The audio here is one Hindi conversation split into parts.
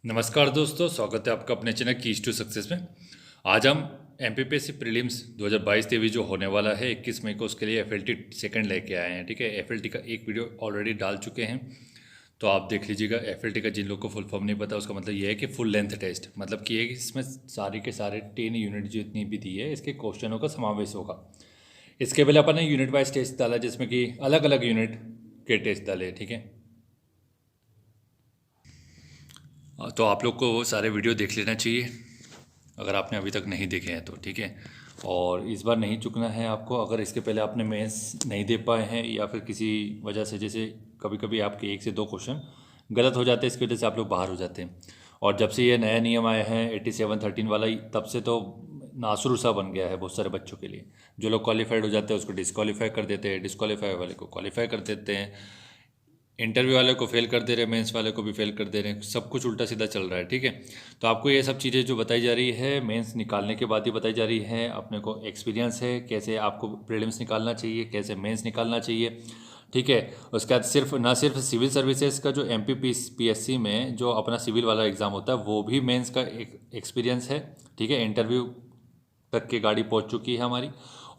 नमस्कार दोस्तों, स्वागत है आपका अपने चैनल कीज टू सक्सेस में। आज हम एमपीपीएससी प्रीलिम्स 2022-23 जो होने वाला है 21 मई को, उसके लिए एफएलटी सेकंड लेके आए हैं। ठीक है, एफएलटी का एक वीडियो ऑलरेडी डाल चुके हैं, तो आप देख लीजिएगा। एफएलटी का जिन लोगों को फुल फॉर्म नहीं पता, उसका मतलब ये है कि फुल लेंथ टेस्ट, मतलब कि ये इसमें सारे के सारे 10 यूनिट जितनी भी दी है इसके क्वेश्चनों का समावेश होगा। इसके पहले अपन ने यूनिट वाइज टेस्ट डाला, जिसमें कि अलग अलग यूनिट के टेस्ट डाले। ठीक है, तो आप लोग को वो सारे वीडियो देख लेना चाहिए अगर आपने अभी तक नहीं देखे हैं तो। ठीक है, और इस बार नहीं चुकना है आपको। अगर इसके पहले आपने मेंस नहीं दे पाए हैं या फिर किसी वजह से, जैसे कभी कभी आपके 1 से 2 क्वेश्चन गलत हो जाते हैं, इसकी वजह से आप लोग बाहर हो जाते हैं। और जब से ये नया नियम आया है 87-13 वाला, तब से तो नासुर सा बन गया है बहुत सारे बच्चों के लिए। जो लोग क्वालिफाइड हो जाते हैं उसको डिस्क्वालीफाई कर देते हैं, डिस्क्वालीफाई वाले को क्वालिफाई कर देते हैं, इंटरव्यू वाले को फेल कर दे रहे हैं, मेंस वाले को भी फेल कर दे रहे हैं। सब कुछ उल्टा सीधा चल रहा है। ठीक है, तो आपको ये सब चीज़ें जो बताई जा रही है मेंस निकालने के बाद ही बताई जा रही है। अपने को एक्सपीरियंस है कैसे आपको प्रीलिम्स निकालना चाहिए, कैसे मेंस निकालना चाहिए। ठीक है, उसके बाद सिर्फ सिविल सर्विसेज का जो एमपीपीएससी में जो अपना सिविल वाला एग्ज़ाम होता है, वो भी मेंस का एक एक्सपीरियंस है। ठीक है, इंटरव्यू तक की गाड़ी पहुंच चुकी है हमारी।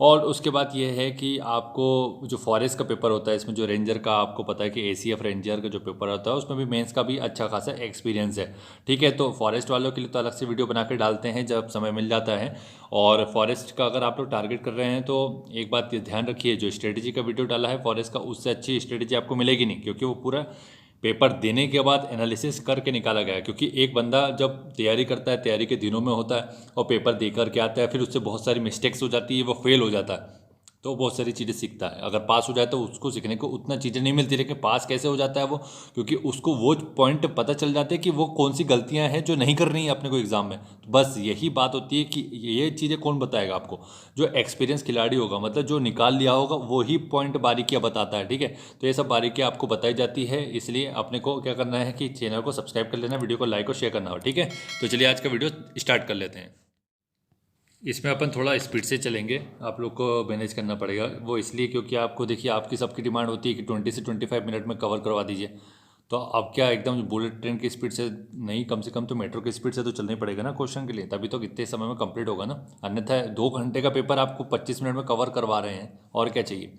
और उसके बाद ये है कि आपको जो फॉरेस्ट का पेपर होता है, इसमें जो रेंजर का, आपको पता है कि एसीएफ रेंजर का जो पेपर होता है उसमें भी मेंस का भी अच्छा खासा एक्सपीरियंस है। ठीक है, तो फॉरेस्ट वालों के लिए तो अलग से वीडियो बना के डालते हैं जब समय मिल जाता है। और फॉरेस्ट का अगर आप लोग टारगेट कर रहे हैं तो एक बात ध्यान रखिए, जो स्ट्रेटेजी का वीडियो डाला है फॉरेस्ट का, उससे अच्छी स्ट्रेटेजी आपको मिलेगी नहीं, क्योंकि वो पूरा पेपर देने के बाद एनालिसिस करके निकाला गया है। क्योंकि एक बंदा जब तैयारी करता है, तैयारी के दिनों में होता है और पेपर दे करके आता है, फिर उससे बहुत सारी मिस्टेक्स हो जाती है, वो फेल हो जाता है, तो बहुत सारी चीज़ें सीखता है। अगर पास हो जाए तो उसको सीखने को उतना चीज़ें नहीं मिलती, लेकिन पास कैसे हो जाता है वो, क्योंकि उसको वो पॉइंट पता चल जाते हैं कि वो कौन सी गलतियां हैं जो नहीं करनी है अपने को एग्जाम में। तो बस यही बात होती है कि ये चीज़ें कौन बताएगा आपको, जो एक्सपीरियंस खिलाड़ी होगा, मतलब जो निकाल लिया होगा, वही पॉइंट बारीकियाँ बताता है। ठीक है, तो ये सब बारीकियाँ आपको बताई जाती है, इसलिए अपने को क्या करना है कि चैनल को सब्सक्राइब कर लेना, वीडियो को लाइक और शेयर करना हो। ठीक है, तो चलिए आज का वीडियो स्टार्ट कर लेते हैं। इसमें अपन थोड़ा स्पीड से चलेंगे, आप लोग को मैनेज करना पड़ेगा। वो इसलिए क्योंकि आपको देखिए, आपकी सबकी डिमांड होती है कि 20 से 25 मिनट में कवर करवा दीजिए। तो अब क्या एकदम बुलेट ट्रेन की स्पीड से नहीं, कम से कम तो मेट्रो की स्पीड से तो चलना ही पड़ेगा ना क्वेश्चन के लिए, तभी तो कितने समय में कंप्लीट होगा ना। अन्यथा 2 घंटे का पेपर आपको 25 मिनट में कवर करवा रहे हैं, और क्या चाहिए।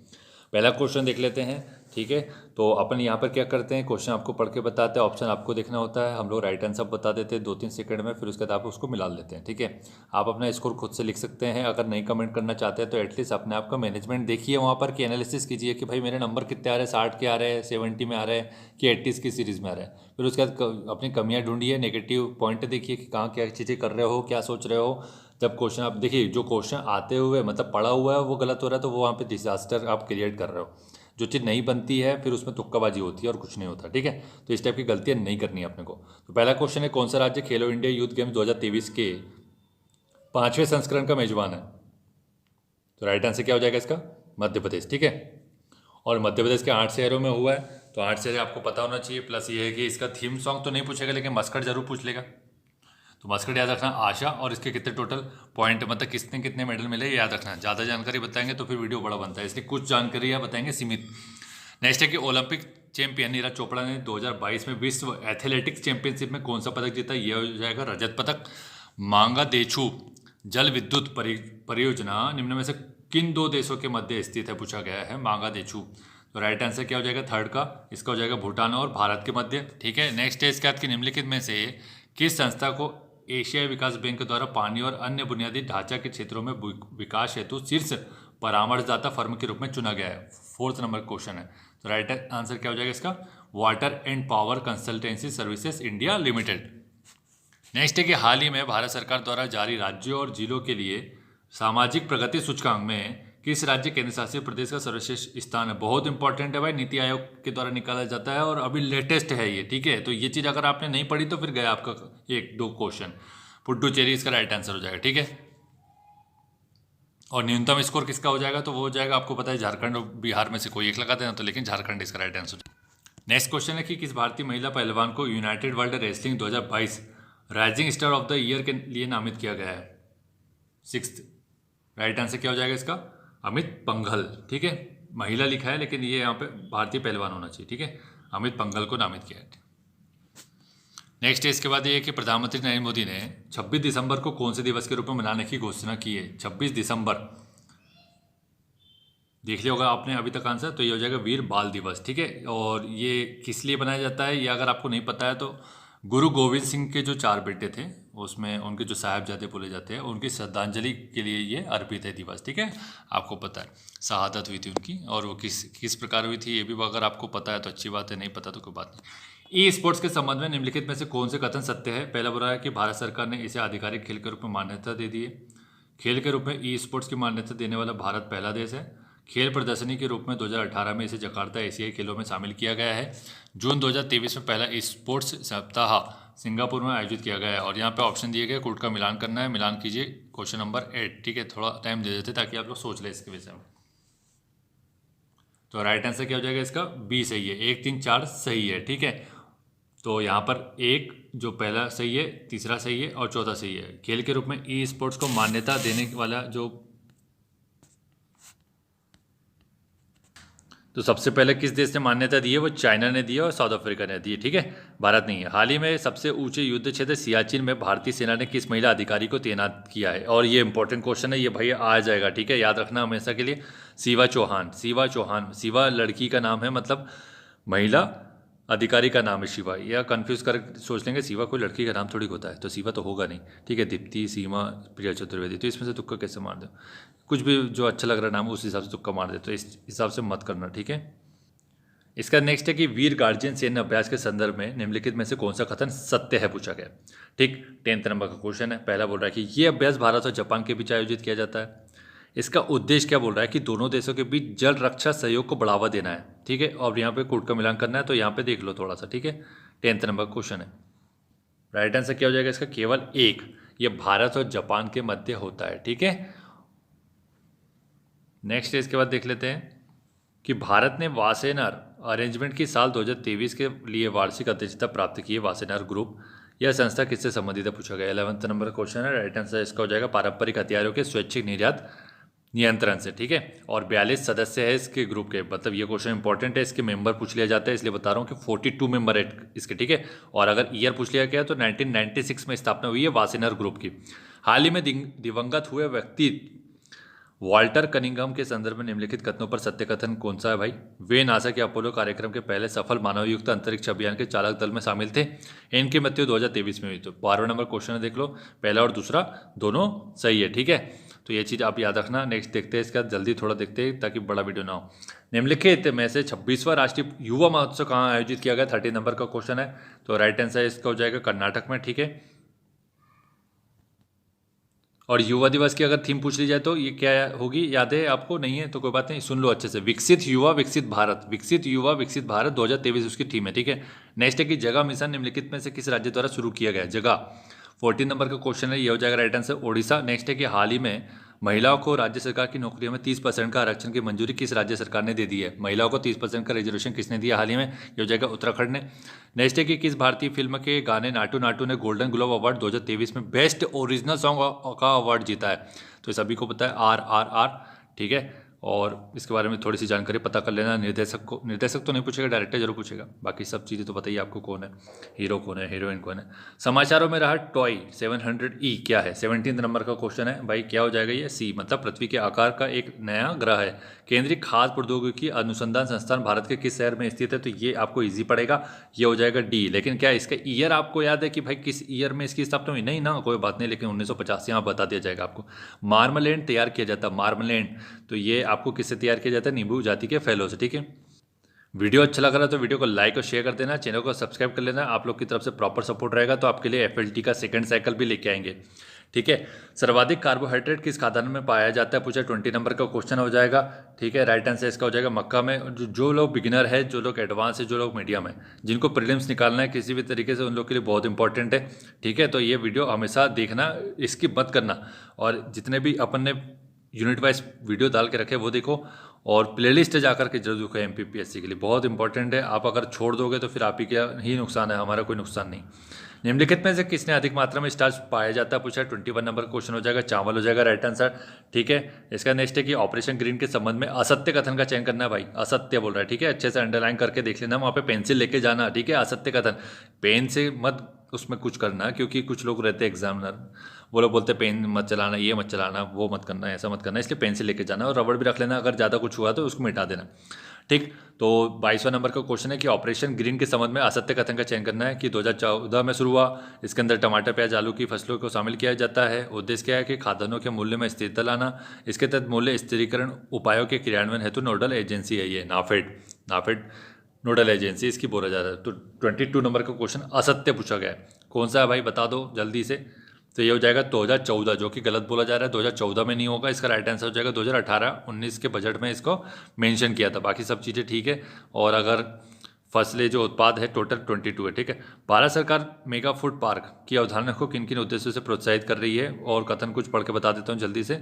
पहला क्वेश्चन देख लेते हैं। ठीक है, तो अपन यहाँ पर क्या करते हैं, क्वेश्चन आपको पढ़ के बताते हैं, ऑप्शन आपको देखना होता है, हम लोग राइट आंसर बता देते हैं 2-3 सेकंड में, फिर उसके बाद आप उसको मिला लेते हैं। ठीक है, आप अपना स्कोर खुद से लिख सकते हैं। अगर नहीं कमेंट करना चाहते हैं तो एटलीस्ट अपने आप का मैनेजमेंट देखिए वहाँ पर, कि एनालिसिस कीजिए कि भाई मेरे नंबर कितने आ रहे हैं, 60 के आ रहे हैं, 70 में आ रहे हैं, कि 80 की सीरीज़ में आ रहे हैं। फिर उसके बाद अपनी कमियाँ ढूंढिए, नेगेटिव पॉइंट देखिए कि कहाँ क्या चीज़ें कर रहे हो, क्या सोच रहे हो। जब क्वेश्चन आप देखिए, जो क्वेश्चन आते हुए मतलब पढ़ा हुआ है वो गलत हो रहा है, तो वो वहाँ पे डिजास्टर आप क्रिएट कर रहे हो। जो चीज़ नहीं बनती है फिर उसमें तुक्काबाजी होती है और कुछ नहीं होता। ठीक है, तो इस टाइप की गलतियाँ नहीं करनी है अपने को। तो पहला क्वेश्चन है, कौन सा राज्य खेलो इंडिया यूथ गेम्स 2023 के 5वें संस्करण का मेजबान है। तो राइट आंसर क्या हो जाएगा इसका, मध्य प्रदेश। ठीक है, और मध्य प्रदेश के 8 शहरों में हुआ है, तो 8 शहर आपको पता होना चाहिए। प्लस ये है कि इसका थीम सॉन्ग तो नहीं पूछेगा, लेकिन मस्कट जरूर पूछ लेगा। तो मस्कट याद रखना। आशा, और इसके कितने टोटल पॉइंट, मतलब किसने कितने मेडल मिले, ये याद रखना। ज़्यादा जानकारी बताएंगे तो फिर वीडियो बड़ा बनता है, इसलिए कुछ जानकारी आप बताएंगे सीमित। नेक्स्ट है कि ओलंपिक चैंपियन नीरज चोपड़ा ने 2022 में विश्व एथलेटिक्स चैंपियनशिप में कौन सा पदक जीता। यह हो जाएगा रजत पदक। मांगादेचु जल विद्युत परियोजना निम्न में से किन 2 देशों के मध्य स्थित है, पूछा गया है मांगादेचु। तो राइट आंसर क्या हो जाएगा, थर्ड का, इसका हो जाएगा भूटान और भारत के मध्य। ठीक है, नेक्स्ट है इसके बाद कि निम्नलिखित में से किस संस्था को एशियाई विकास बैंक द्वारा पानी और अन्य बुनियादी ढांचा के क्षेत्रों में विकास हेतु शीर्ष परामर्शदाता फर्म के रूप में चुना गया है। 4th नंबर क्वेश्चन है, तो राइट आंसर क्या हो जाएगा इसका, water and power consultancy services India limited. Next है कि हाल ही में भारत सरकार द्वारा जारी राज्यों और जिलों के लिए सामाजिक प्रगति सूचकांक में किस राज्य केंद्र शासित प्रदेश का सर्वश्रेष्ठ स्थान है। बहुत इंपॉर्टेंट है भाई, नीति आयोग के द्वारा निकाला जाता है और अभी लेटेस्ट है ये। ठीक है, तो ये चीज़ अगर आपने नहीं पढ़ी तो फिर गया आपका 1-2 क्वेश्चन। पुडुचेरी इसका राइट आंसर हो जाएगा। ठीक है, और न्यूनतम स्कोर किसका हो जाएगा, तो वो हो जाएगा, आपको पता है, झारखंड और बिहार में से कोई एक लगा देना, तो लेकिन झारखंड इसका राइट आंसर। नेक्स्ट क्वेश्चन है कि किस भारतीय महिला पहलवान को United world wrestling 2022 rising star of the year के लिए नामित किया गया है। 6th राइट आंसर क्या हो जाएगा इसका, अमित पंघल। ठीक है, महिला लिखा है लेकिन ये यहाँ पे भारतीय पहलवान होना चाहिए। ठीक है, अमित पंघल को नामित किया है। नेक्स्ट है इसके बाद ये है कि प्रधानमंत्री नरेंद्र मोदी ने 26 दिसंबर को कौन से दिवस के रूप में मनाने की घोषणा की है। 26 दिसंबर देख लिया होगा आपने अभी तक आंसर, तो ये हो जाएगा वीर बाल दिवस, ठीक है। और ये किस लिए बनाया जाता है, ये अगर आपको नहीं पता है तो गुरु गोविंद सिंह के जो 4 बेटे थे उसमें उनके जो साहिबजादे बोले जाते हैं उनकी श्रद्धांजलि के लिए ये अर्पित है दिवस, ठीक है। आपको पता है शहादत हुई थी उनकी, और वो किस किस प्रकार हुई थी ये भी अगर आपको पता है तो अच्छी बात है, नहीं पता तो कोई बात नहीं। ई स्पोर्ट्स के संबंध में निम्नलिखित में से कौन से कथन सत्य है। पहला बोल रहा है कि भारत सरकार ने इसे आधिकारिक खेल के रूप में मान्यता दे दी है। खेल के रूप में ई स्पोर्ट्स की मान्यता देने वाला भारत पहला देश है। खेल प्रदर्शनी के रूप में 2018 में इसे जकार्ता एशियाई खेलों में शामिल किया गया है। जून 2023 में पहला स्पोर्ट्स सप्ताह सिंगापुर में आयोजित किया गया है। और यहाँ पे ऑप्शन दिए गए, कोड का मिलान करना है, मिलान कीजिए क्वेश्चन नंबर 8, ठीक है। थोड़ा टाइम दे देते ताकि आप लोग सोच लें इसके विषय में। तो राइट आंसर क्या हो जाएगा इसका, बी सही है, 1 3 4 सही है, ठीक है। तो यहाँ पर एक जो पहला सही है, तीसरा सही है और चौथा सही है। खेल के रूप में ई स्पोर्ट्स को मान्यता देने वाला जो, तो सबसे पहले किस देश ने मान्यता दी है, वो चाइना ने दी है और साउथ अफ्रीका ने दी है, ठीक है, भारत नहीं है। हाल ही में सबसे ऊंचे युद्ध क्षेत्र सियाचिन में भारतीय सेना ने किस महिला अधिकारी को तैनात किया है। और ये इंपॉर्टेंट क्वेश्चन है, ये भाई आ जाएगा, ठीक है, याद रखना हमेशा के लिए। शिवा चौहान, शिवा चौहान, शिवा लड़की का नाम है, मतलब महिला अधिकारी का नाम है शिवा। या कंफ्यूज कर सोच लेंगे शिवा कोई लड़की का नाम थोड़ी होता है, तो शिवा तो होगा नहीं, ठीक है। दीप्ति, सीमा, प्रिया चतुर्वेदी, तो इसमें से तुक्का कैसे मार दो, कुछ भी जो अच्छा लग रहा नाम उस हिसाब से तुक्का मार दे, तो इस हिसाब से मत करना, ठीक है। इसका नेक्स्ट है कि वीर गार्जियन सैन्य अभ्यास के संदर्भ में निम्नलिखित में से कौन सा कथन सत्य है, पूछा गया, ठीक। 10th नंबर का क्वेश्चन है। पहला बोल रहा है कि ये अभ्यास भारत और जापान के बीच आयोजित किया जाता है। इसका उद्देश्य क्या बोल रहा है कि दोनों देशों के बीच जल रक्षा सहयोग को बढ़ावा देना है, ठीक है। और यहाँ पे कोड का मिलान करना है, तो यहाँ पे देख लो थोड़ा सा, ठीक है। 10th नंबर का क्वेश्चन है। राइट आंसर क्या हो जाएगा इसका, केवल एक, ये भारत और जापान के मध्य होता है, ठीक है। नेक्स्ट इसके बाद देख लेते हैं कि भारत ने वासेनार अरेंजमेंट की साल 2023 के लिए वार्षिक अध्यक्षता प्राप्त की है। वासेनार ग्रुप, यह संस्था किससे संबंधित है, पूछा गया। 11th नंबर का क्वेश्चन है। राइट आंसर इसका हो जाएगा पारंपरिक हथियारों के स्वैच्छिक निर्यात नियंत्रण से, ठीक है। और 42 सदस्य है इसके ग्रुप के, मतलब ये क्वेश्चन इंपॉर्टेंट है, इसके मेंबर पूछ लिया जाता है, इसलिए बता रहा हूँ कि 42 मेंबर है इसके, ठीक है। और अगर ईयर पूछ लिया गया तो 1996 में स्थापना हुई है वासेनार ग्रुप की। हाल ही में दिवंगत हुए व्यक्ति वॉल्टर कनिंघम के संदर्भ में निम्नलिखित कथनों पर सत्य कथन कौन सा है भाई। वे नासा के अपोलो कार्यक्रम के पहले सफल मानवयुक्त अंतरिक्ष अभियान के चालक दल में शामिल थे। इनकी मृत्यु 2023 में हुई। तो 12वां नंबर क्वेश्चन है, देख लो, पहला और दूसरा दोनों सही है, ठीक है। तो ये चीज़ आप याद रखना। नेक्स्ट देखते हैं इसका, जल्दी थोड़ा देखते हैं ताकि बड़ा वीडियो ना हो। निम्नलिखित में से 26वां राष्ट्रीय युवा महोत्सव कहाँ आयोजित किया गया, 13 नंबर का क्वेश्चन है। तो राइट आंसर इसका हो जाएगा कर्नाटक में, ठीक है। और युवा दिवस की अगर थीम पूछ ली जाए तो ये क्या होगी, याद है आपको, नहीं है तो कोई बात नहीं, सुन लो अच्छे से। विकसित युवा विकसित भारत, विकसित युवा विकसित भारत 2023 उसकी थीम है, ठीक है। नेक्स्ट है कि जगह मिशन निम्नलिखित में से किस राज्य द्वारा शुरू किया गया। जगह 14 नंबर का क्वेश्चन है, ये हो जाएगा राइट आंसर ओडिशा। नेक्स्ट है कि हाल ही में महिलाओं को राज्य सरकार की नौकरियों में 30% का आरक्षण की मंजूरी किस राज्य सरकार ने दे दी है। महिलाओं को 30% का रिजर्वेशन किसने दिया हाल ही में, ये हो जाएगा उत्तराखंड ने। नेक्स्ट है कि किस भारतीय फिल्म के गाने नाटू नाटू ने गोल्डन ग्लोब अवार्ड 2023 में बेस्ट ओरिजिनल सॉन्ग का अवार्ड जीता है। तो सभी को पता है RRR, ठीक है। और इसके बारे में थोड़ी सी जानकारी पता कर लेना। निर्देशक तो नहीं पूछेगा, डायरेक्टर जरूर पूछेगा, बाकी सब चीज़ें तो बताइए आपको, कौन है हीरो, कौन है हीरोइन, कौन है। समाचारों में रहा टॉय 700E क्या है, 17 नंबर का क्वेश्चन है भाई। क्या हो जाएगा ये, सी, मतलब पृथ्वी के आकार का एक नया ग्रह है। केंद्रीय खाद्य प्रौद्योगिकी अनुसंधान संस्थान भारत के किस शहर में स्थित है, तो ये आपको ईजी पड़ेगा, ये हो जाएगा डी। लेकिन क्या इसका ईयर आपको याद है कि भाई किस ईयर में इसकी स्थापना हुई, नहीं ना, कोई बात नहीं, लेकिन 1950 यहाँ बता दिया जाएगा आपको। मार्मलैंड तैयार किया जाता है, मार्मलैंड, तो ये आपको किससे तैयार किया जाता है, नींबू जाति के फैलों से, ठीक है। वीडियो अच्छा लग रहा है तो वीडियो को लाइक और शेयर कर देना, चैनल को सब्सक्राइब कर लेना। आप लोग की तरफ से प्रॉपर सपोर्ट रहेगा तो आपके लिए FLT का सेकंड साइकिल भी लेके आएंगे, ठीक है। सर्वाधिक कार्बोहाइड्रेट किस खाद्यान्न में पाया जाता है, पूछा 20 नंबर का क्वेश्चन हो जाएगा, ठीक है। राइट आंसर इसका हो जाएगा मक्का में। जो लोग बिगिनर है, जो लोग एडवांस है, जो लोग मीडियम है, जिनको प्रीलिम्स निकालना है किसी भी तरीके से, उन लोग के लिए बहुत इंपॉर्टेंट है, ठीक है। तो ये वीडियो हमेशा देखना, इसकी मत करना। और जितने भी अपन ने यूनिट वाइज वीडियो डाल के रखे वो देखो, और प्लेलिस्ट जाकर के जरूर देखो, MPPSC के लिए बहुत इंपॉर्टेंट है। आप अगर छोड़ दोगे तो फिर आप ही क्या ही नुकसान है, हमारा कोई नुकसान नहीं। निम्नलिखित में से किसने अधिक मात्रा में स्टार्च पाया जाता है पूछा है। 21 नंबर का क्वेश्चन हो जाएगा, चावल हो जाएगा राइट आंसर। ठीक है, इसका नेक्स्ट है कि ऑपरेशन ग्रीन के संबंध में असत्य कथन का चयन करना है। भाई असत्य बोल रहा है, ठीक है, अच्छे से अंडरलाइन करके देख लेना, वहाँ पे पेंसिल लेके जाना, ठीक है। असत्य कथन पेन से मत उसमें कुछ करना, क्योंकि कुछ लोग रहते हैं एग्जामिनर, वो लोग बोलते हैं पेन मत चलाना, ये मत चलाना, वो मत करना, ऐसा मत करना, इसलिए पेंसिल लेके जाना और रबड़ भी रख लेना, अगर ज़्यादा कुछ हुआ तो उसको मिटा देना। ठीक, तो 22वां नंबर का क्वेश्चन है कि ऑपरेशन ग्रीन के संबंध में असत्य कथन का चयन करना है कि 2014 में शुरू हुआ, इसके अंदर टमाटर प्याज आलू की फसलों को शामिल किया जाता है। उद्देश्य क्या है कि खाद्यान्नों के मूल्य में स्थिरता लाना। इसके तहत मूल्य स्थिरीकरण उपायों के क्रियान्वयन हेतु नोडल एजेंसी है ये नाफेड। नाफेड नोडल एजेंसी इसकी बोला जा रहा है। तो 22 नंबर का क्वेश्चन असत्य पूछा गया है, कौन सा है भाई बता दो जल्दी से। तो ये हो जाएगा 2014, जो कि गलत बोला जा रहा है, 2014 में नहीं होगा, इसका राइट आंसर हो जाएगा 2018-19 के बजट में इसको मेंशन किया था। बाकी सब चीज़ें ठीक है। और अगर फसलें जो उत्पाद है टोटल 22 है, ठीक है। भारत सरकार मेगा फूड पार्क की अवधारणा को किन किन उद्देश्यों से प्रोत्साहित कर रही है, और कथन कुछ पढ़ के बता देता हूँ जल्दी से।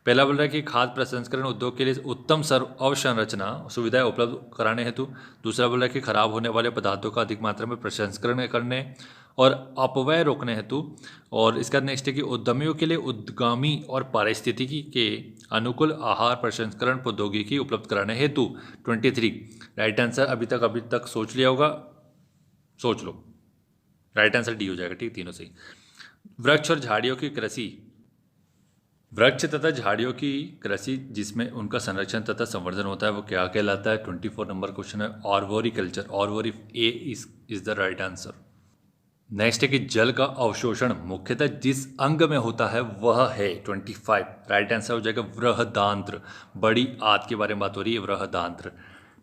पहला बोल रहा है कि खाद्य प्रसंस्करण उद्योग के लिए उत्तम अवसंरचना सुविधाएं उपलब्ध कराने हेतु। दूसरा बोल रहा है कि खराब होने वाले पदार्थों का अधिक मात्रा में प्रसंस्करण करने और अपव्यय रोकने हेतु। और इसका नेक्स्ट है कि उद्यमियों के लिए उद्गामी और पारिस्थितिकी के अनुकूल आहार प्रसंस्करण प्रौद्योगिकी उपलब्ध कराने हेतु। 23 राइट आंसर। अभी तक सोच लिया होगा, सोच लो, राइट आंसर डी हो जाएगा, ठीक, तीनों सही। वृक्ष और झाड़ियों की कृषि, वृक्ष तथा झाड़ियों की कृषि जिसमें उनका संरक्षण तथा संवर्धन होता है, वो क्या कहलाता है। 24 नंबर क्वेश्चन है arboriculture. Arbori A is the right answer. Next है कि जल का अवशोषण मुख्यतः जिस अंग में होता है वह है 25, राइट आंसर हो जाएगा वृहदांत्र। बड़ी आंत के बारे में बात हो रही है, वृहदांत्र,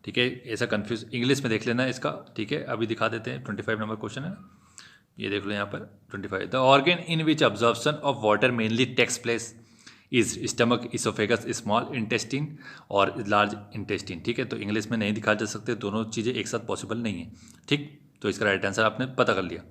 ठीक है। ऐसा कंफ्यूज इंग्लिश में देख लेना है इसका, ठीक है। अभी दिखा देते हैं, 25 नंबर क्वेश्चन है, ये देख लो यहाँ पर 25। The organ in which absorption of water mainly takes place is stomach, oesophagus, small intestine और लार्ज इंटेस्टिन, ठीक है। तो इंग्लिश में नहीं दिखा जा सकते, दोनों चीज़ें एक साथ पॉसिबल नहीं है, ठीक। तो इसका राइट आंसर आपने पता कर लिया।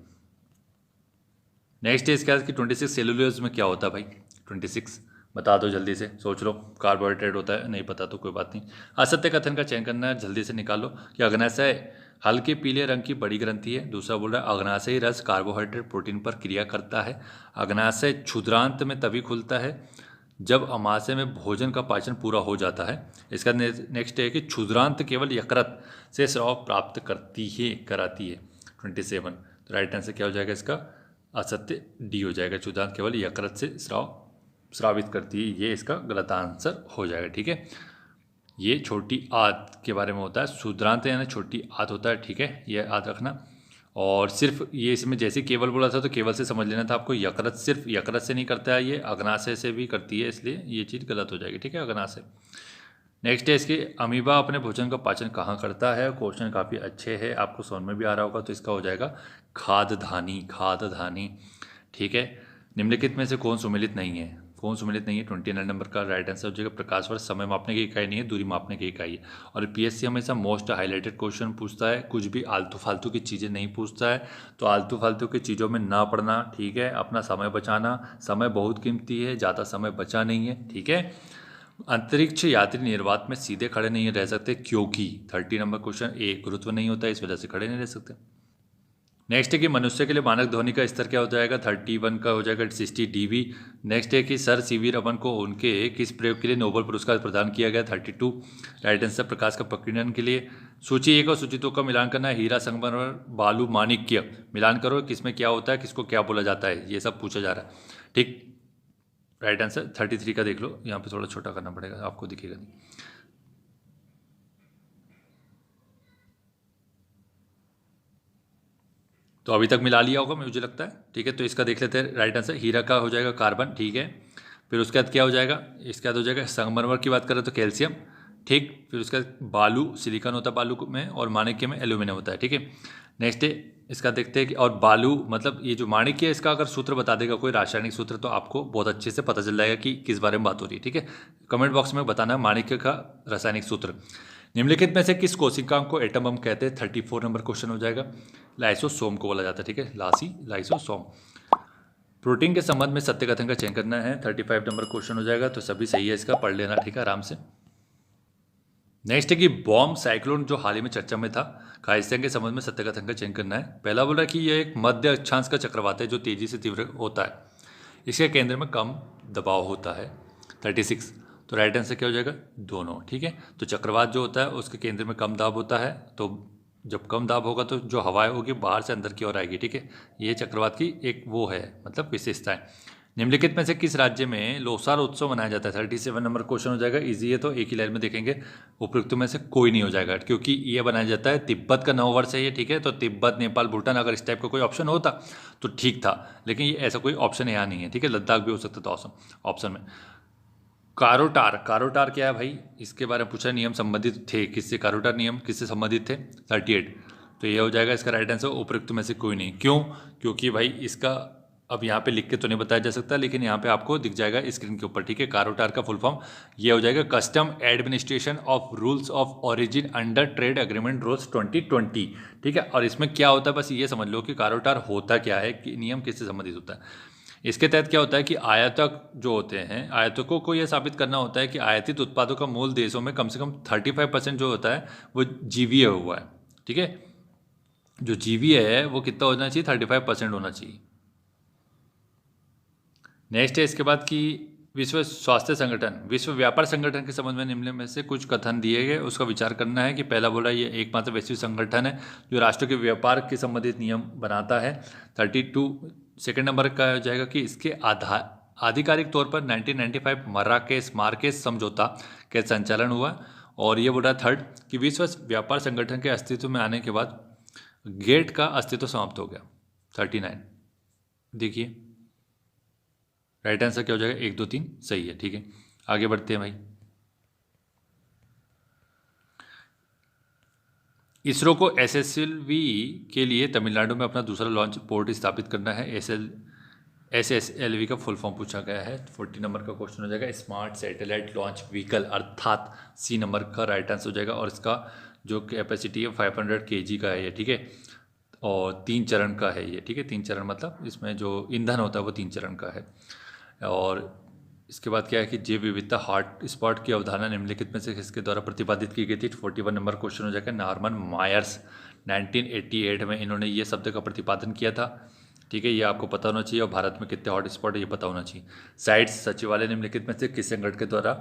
नेक्स्ट है इसके बाद कि 26 सेलुलोज में क्या होता है भाई। 26 बता दो जल्दी से, सोच लो। कार्बोहाइड्रेट होता है, नहीं पता तो कोई बात नहीं। असत्य कथन का चयन करना है, जल्दी से निकालो कि अग्नाशय हल्के पीले रंग की बड़ी ग्रंथि है। दूसरा बोल रहा है अग्नाशयी रस कार्बोहाइड्रेट प्रोटीन पर क्रिया करता है। अग्नाशय क्षुद्रांत में तभी खुलता है जब अमाशय में भोजन का पाचन पूरा हो जाता है। इसका नेक्स्ट है कि क्षुद्रांत केवल यकृत से स्राव प्राप्त कराती है 27। तो राइट आंसर क्या हो जाएगा इसका, असत्य डी हो जाएगा, क्षुद्रांत केवल यकृत से स्रावित करती है, ये इसका गलत आंसर हो जाएगा, ठीक है। ये छोटी आंत के बारे में होता है, क्षुद्रांत यानी छोटी आंत होता है, ठीक है, ये याद रखना। और सिर्फ ये इसमें जैसे केवल बोला था तो केवल से समझ लेना था आपको, यकृत सिर्फ यकृत से नहीं करता है, ये अग्नाशय से भी करती है, इसलिए ये चीज़ गलत हो जाएगी, ठीक है, अग्नाशय। नेक्स्ट है इसके अमीबा अपने भोजन का पाचन कहाँ करता है। क्वेश्चन काफ़ी अच्छे हैं, आपको समझ में भी आ रहा होगा, तो इसका हो जाएगा खाद्यधानी, खाद्यधानी, ठीक है। निम्नलिखित में से कौन सुमेलित नहीं है, कौन सुमेलित नहीं है। 29 नंबर का राइट आंसर हो जाएगा प्रकाश वर्ष। समय मापने की इकाई नहीं है, दूरी मापने की इकाई है। और पीएससी हमेशा मोस्ट हाईलाइटेड क्वेश्चन पूछता है, कुछ भी आलतू फालतू की चीज़ें नहीं पूछता है, तो आलतू फालतू की चीज़ों में ना पढ़ना, ठीक है। अपना समय बचाना, समय बहुत कीमती है, ज़्यादा समय बचा नहीं है, ठीक है। अंतरिक्ष यात्री निर्वात में सीधे खड़े नहीं रह सकते क्योंकि 30 नंबर क्वेश्चन, ए गुरुत्व नहीं होता है, इस वजह से खड़े नहीं रह सकते। नेक्स्ट है कि मनुष्य के लिए मानक ध्वनि का स्तर क्या हो जाएगा। 31 का हो जाएगा 60 dB। नेक्स्ट है कि सर सीवी रमन को उनके किस प्रयोग के लिए नोबेल पुरस्कार प्रदान किया गया। 32 राइट आंसर प्रकाश का प्रकीर्णन के लिए। सूची 1 और सूची 2 का मिलान करना है। हीरा, संगमरमर, बालू, माणिक्य, मिलान करो किसमें क्या होता है, किसको क्या बोला जाता है, ये सब पूछा जा रहा है, ठीक। राइट आंसर 33 का देख लो, यहाँ पे थोड़ा छोटा करना पड़ेगा, आपको दिखेगा नहीं। तो अभी तक मिला लिया होगा मुझे लगता है, ठीक है। तो इसका देख लेते हैं राइट आंसर। हीरा का हो जाएगा कार्बन, ठीक है। फिर उसके बाद क्या हो जाएगा, इसके बाद हो जाएगा संगमरमर की बात करें तो कैल्शियम, ठीक। फिर उसका बालू सिलिकॉन होता है बालू में, और माणिक्य में एल्यूमिनियम होता है, ठीक है। नेक्स्ट है इसका देखते हैं कि और बालू मतलब ये जो माणिक्य है, इसका अगर सूत्र बता देगा कोई रासायनिक सूत्र तो आपको बहुत अच्छे से पता चल जाएगा कि किस बारे में बात हो रही है, ठीक है। कमेंट बॉक्स में बताना माणिक्य का रासायनिक सूत्र। निम्नलिखित में से किस कोशिका को एटम बम कहते हैं। 34 नंबर क्वेश्चन हो जाएगा। लाइसोसोम को बोला जाता है, ठीक है, लाइसोसोम। प्रोटीन के संबंध में सत्य कथन का चयन करना है। 35 नंबर क्वेश्चन हो जाएगा। तो सभी सही है, इसका पढ़ लेना, ठीक है, आराम से। नेक्स्ट है कि बॉम्ब साइक्लोन जो हाल ही में चर्चा में था, खालिस्तान के संबंध में सत्य कथन का चयन करना है। पहला बोल रहा है कि यह एक मध्य अक्षांश का चक्रवात है जो तेजी से तीव्र होता है, इसके केंद्र में कम दबाव होता है। 36, तो राइट आंसर क्या हो जाएगा? दोनों। ठीक है, तो चक्रवात जो होता है उसके केंद्र में कम दाब होता है, तो जब कम दाब होगा तो जो हवाएं होगी बाहर से अंदर की ओर आएगी। ठीक है, ये चक्रवात की एक वो है मतलब विशेषता है। निम्नलिखित में से किस राज्य में लोसार उत्सव मनाया जाता है? 37 नंबर क्वेश्चन हो जाएगा। इजी है तो एक ही लाइन में देखेंगे, उपयुक्त में से कोई नहीं हो जाएगा क्योंकि ये बनाया जाता है तिब्बत का नव वर्ष है ये। ठीक है, तो तिब्बत, नेपाल, भूटान, अगर इस टाइप का कोई ऑप्शन होता तो ठीक था, लेकिन ये ऐसा कोई ऑप्शन यहाँ नहीं है। ठीक है, लद्दाख भी हो सकता था ऑप्शन में। कारोटार, कारोटार क्या है भाई? इसके बारे में पूछा, नियम संबंधित थे किससे? कारोटार नियम किससे संबंधित थे? 38, तो ये हो जाएगा इसका राइट आंसर, उपयुक्त में से कोई नहीं। क्यों? क्योंकि भाई इसका अब यहाँ पे लिख के तो नहीं बताया जा सकता, लेकिन यहाँ पे आपको दिख जाएगा स्क्रीन के ऊपर। ठीक है, कारोटार का फुल फॉर्म ये हो जाएगा custom administration of rules of origin under trade agreement rules 2020। ठीक है, और इसमें क्या होता है बस ये समझ लो कि कारोटार होता क्या है, कि नियम किससे संबंधित होता है। इसके तहत क्या होता है कि आयातक जो होते हैं, आयातकों को यह साबित करना होता है कि आयातित उत्पादों का मूल देशों में कम से कम 35% जो होता है वो जीवीए हुआ है। ठीक है, जो जीवीए है वो कितना होना चाहिए? 35% होना चाहिए। नेक्स्ट है इसके बाद कि विश्व स्वास्थ्य संगठन, विश्व व्यापार संगठन के संबंध में निम्न में से कुछ कथन दिए गए, उसका विचार करना है। कि पहला बोला ये एकमात्र वैश्विक संगठन है जो राष्ट्रों के व्यापार के संबंधित नियम बनाता है। 32 सेकंड नंबर का हो जाएगा कि इसके आधिकारिक तौर पर 1995 मार्राकेश समझौता के संचालन हुआ। और ये बोल रहा थर्ड कि विश्व व्यापार संगठन के अस्तित्व में आने के बाद गेट का अस्तित्व समाप्त हो गया। 39 देखिए राइट आंसर क्या हो जाएगा? 1 2 3 सही है। ठीक है, आगे बढ़ते हैं भाई। इसरो को एसएसएलवी के लिए तमिलनाडु में अपना दूसरा लॉन्च पोर्ट स्थापित करना है। एसएसएलवी का फुल फॉर्म पूछा गया है। 40 नंबर का क्वेश्चन हो जाएगा स्मार्ट सैटेलाइट लॉन्च व्हीकल, अर्थात सी नंबर का राइट आंसर हो जाएगा। और इसका जो कैपेसिटी है 500 kg का है ये। ठीक है, और 3 चरण का है ये। ठीक है, 3 चरण मतलब इसमें जो ईंधन होता है वो 3 चरण का है। और इसके बाद क्या है कि जैव विविधता हॉट स्पॉट की अवधारणा निम्नलिखित में से किसके द्वारा प्रतिपादित की गई थी? 41 नंबर क्वेश्चन हो जाएगा। नॉर्मन मायर्स 1988 में इन्होंने ये शब्द का प्रतिपादन किया था। ठीक है, ये आपको पता होना चाहिए। और भारत में कितने हॉट स्पॉट है ये पता होना चाहिए। साइट्स सचिवालय निम्नलिखित में से किस संगठन के द्वारा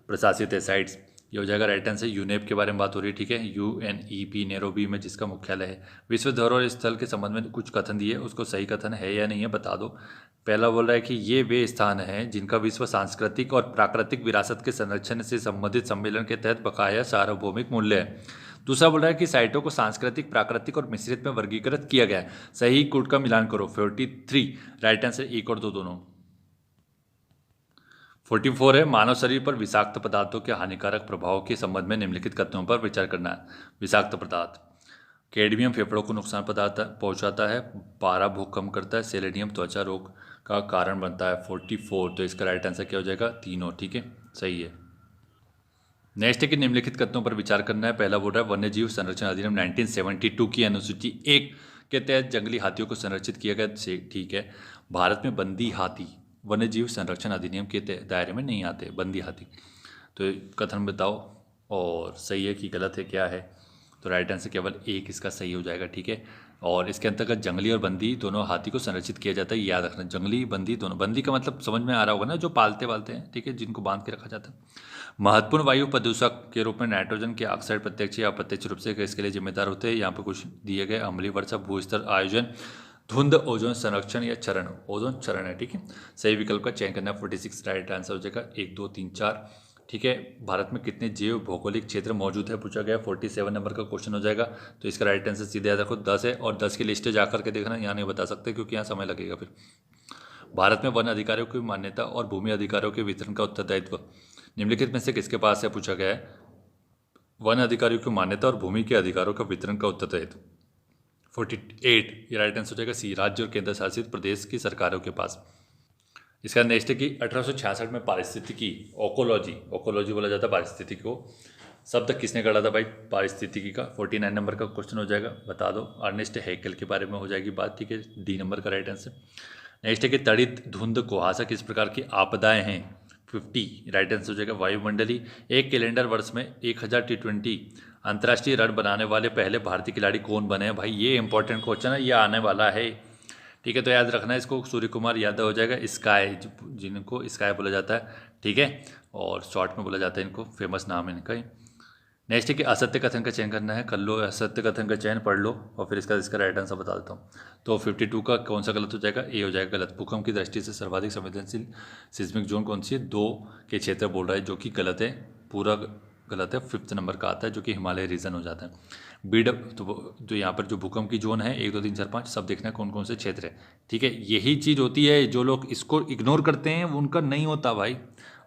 प्रशासित है? साइट्स ये हो जाएगा राइट आंसर। यूनेप के बारे में बात हो रही है। ठीक है, UNEP नैरोबी में जिसका मुख्यालय है। विश्व धरोहर स्थल के संबंध में कुछ कथन दिए, उसको सही कथन है या नहीं है बता दो। पहला बोल रहा है कि ये वे स्थान हैं जिनका विश्व सांस्कृतिक और प्राकृतिक विरासत के संरक्षण से संबंधित सम्मेलन के तहत बकाया सार्वभौमिक मूल्य है। दूसरा बोल रहा है कि साइटों को सांस्कृतिक, प्राकृतिक और मिश्रित में वर्गीकृत किया गया है। सही कूट का मिलान करो। 43 राइट आंसर, 1 और 2 दोनों। 44 है मानव शरीर पर विषाक्त पदार्थों के हानिकारक प्रभाव के संबंध में निम्नलिखित कथनों पर विचार करना है। विषाक्त पदार्थ, कैडमियम फेफड़ों को नुकसान पहुंचाता है, पारा भूख कम करता है, सेलेनियम त्वचा रोग का कारण बनता है। 44, तो इसका राइट आंसर क्या हो जाएगा? तीनों। ठीक है, सही है। नेक्स्ट है कि निम्नलिखित कथनों पर विचार करना है। पहला बोल रहा है वन्य जीव संरक्षण अधिनियम 1972 की अनुसूची 1 के तहत जंगली हाथियों को संरक्षित किया गया। ठीक है, भारत में बंदी हाथी वन्य जीव संरक्षण अधिनियम के दायरे में नहीं आते बंदी हाथी। तो कथन बताओ और सही है कि गलत है, क्या है? तो राइट आंसर केवल 1 इसका सही हो जाएगा। ठीक है, और इसके अंतर्गत जंगली और बंदी दोनों हाथी को संरक्षित किया जाता है। याद रखना, जंगली बंदी दोनों। बंदी का मतलब समझ में आ रहा होगा ना, जो पालते हैं। ठीक है, जिनको बांध के रखा जाता है। महत्वपूर्ण वायु प्रदूषक के रूप में नाइट्रोजन के ऑक्साइड प्रत्यक्ष या अप्रत्यक्ष रूप से इसके लिए जिम्मेदार होते हैं। यहाँ पे कुछ दिए गए, अम्लीय वर्षा, भूस्तर आयोजन, धुंध, ओजोन संरक्षण या चरण। ओजोन चरण है। ठीक है, सही विकल्प का चयन करना। 46 राइट आंसर हो जाएगा। 1 2 3 4। ठीक है, भारत में कितने जैव भौगोलिक क्षेत्र मौजूद है पूछा गया। 47 नंबर का क्वेश्चन हो जाएगा। तो इसका राइट आंसर सीधे याद रखो 10 है। और 10 की लिस्ट जाकर के देखना, यहाँ नहीं बता सकते क्योंकि यहाँ समय लगेगा। फिर भारत में वन अधिकारियों की मान्यता और भूमि अधिकारियों के वितरण का उत्तरदायित्व निम्नलिखित में से किसके पास है पूछा गया है। वन अधिकारियों की मान्यता और भूमि के अधिकारों का वितरण का उत्तरदायित्व। 48 ये राइट आंसर हो जाएगा सी, राज्य और केंद्र शासित प्रदेश की सरकारों के पास। इसका नेक्स्ट है कि 1866 में पारिस्थितिकी, ओकोलॉजी बोला जाता है पारिस्थितिकी को, शब्द किसने गढ़ा था भाई पारिस्थितिकी का? 49 नंबर का क्वेश्चन हो जाएगा, बता दो। अर्नेस्ट हैकेल के बारे में हो जाएगी बात। ठीक है, डी नंबर का राइट आंसर। नेक्स्ट है कि तड़ित, धुंध, कुहासा किस प्रकार की आपदाएं हैं? 50 राइट आंसर हो जाएगा वायुमंडली। एक कैलेंडर वर्ष में 1000 T20 अंतर्राष्ट्रीय रन बनाने वाले पहले भारतीय खिलाड़ी कौन बने हैं? भाई ये इंपॉर्टेंट क्वेश्चन है, ये आने वाला है, ठीक है। तो याद रखना है इसको, सूर्य कुमार यादव हो जाएगा। स्काई, जिनको स्काई बोला जाता है, ठीक है, और शॉर्ट में बोला जाता है इनको, फेमस नाम है इनका ही। नेक्स्ट है कि असत्य कथन का चयन करना है, कर लो असत्य कथन का चयन, पढ़ लो और फिर इसका राइट आंसर बता देता हूँ। तो 52 का कौन सा गलत हो जाएगा? ए हो जाएगा गलत। भूकंप की दृष्टि से सर्वाधिक संवेदनशील सिस्मिक जोन कौन सी है? 2 के क्षेत्र बोल रहा है, जो कि गलत है, पूरा गलत है। 5th नंबर का आता है जो कि हिमालय रीजन हो जाता है। तो यहाँ पर जो भूकंप की जोन है 1 2 3 4 5 सब देखना है कौन कौन से क्षेत्र है, ठीक है। यही चीज़ होती है, जो लोग इसको इग्नोर करते हैं उनका नहीं होता भाई,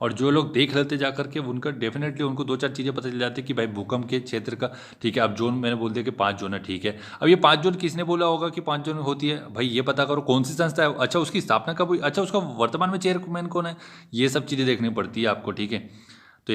और जो लोग देख लेते जा करके उनका डेफिनेटली उनको 2 4 चीज़ें पता चल जाती है कि भाई भूकंप के क्षेत्र का, ठीक है। अब जोन मैंने बोल दिया कि 5 जोन है, ठीक है। अब ये 5 जोन किसने बोला होगा कि 5 जोन होती है? भाई ये पता करो कौन सी संस्था है, अच्छा उसकी स्थापना कब हुई, अच्छा उसका वर्तमान में चेयरमैन कौन है, ये सब चीज़ें देखनी पड़ती है आपको, ठीक है। तो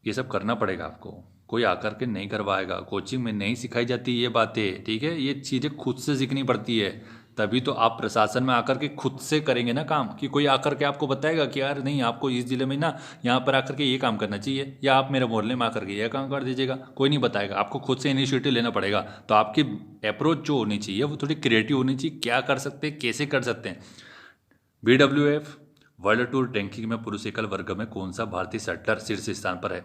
ये सब करना पड़ेगा आपको, कोई आकर के नहीं करवाएगा, कोचिंग में नहीं सिखाई जाती ये बातें, ठीक है। ये चीज़ें खुद से सीखनी पड़ती है, तभी तो आप प्रशासन में आकर के खुद से करेंगे ना काम, कि कोई आकर के आपको बताएगा कि यार नहीं आपको इस जिले में ना यहाँ पर आकर के ये काम करना चाहिए, या आप मेरे मोहल्ले में आकर के ये काम कर दीजिएगा, कोई नहीं बताएगा, आपको खुद से इनिशिएटिव लेना पड़ेगा। तो आपकी अप्रोच जो होनी चाहिए वो थोड़ी क्रिएटिव होनी चाहिए, क्या कर सकते हैं, कैसे कर सकते हैं। BWF वर्ल्ड टूर रैंकिंग में पुरुष एकल वर्ग में कौन सा भारतीय शटलर शीर्ष स्थान पर है?